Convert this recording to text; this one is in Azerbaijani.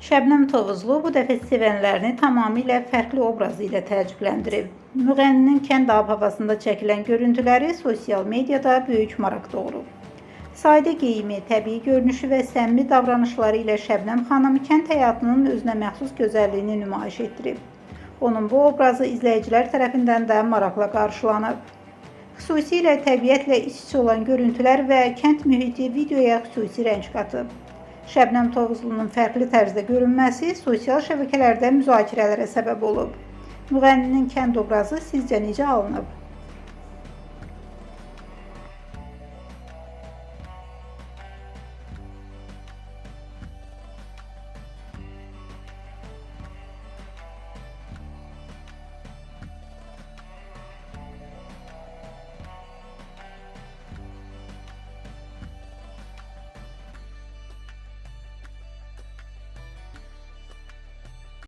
Şəbnəm Tovuzlu bu dəfə sevənlərini tamamilə fərqli obrazı ilə təəccübləndirib. Müğənninin kənd ab-havasında çəkilən görüntüləri sosial mediada böyük maraq doğurub. Sadə geyimi, təbii görünüşü və səmimi davranışları ilə Şəbnəm xanım kənd həyatının özünə məxsus gözəlliyini nümayiş etdirib. Onun bu obrazı izləyicilər tərəfindən də maraqla qarşılanıb. Xüsusilə təbiətlə iç-içə olan görüntülər və kənd mühiti videoya xüsusi rəng qatıb. Şəbnəm Tovuzlunun fərqli tərzdə görünməsi sosial şəbəkələrdə müzakirələrə səbəb olub. Müğənninin kənd obrazı sizcə necə alınıb?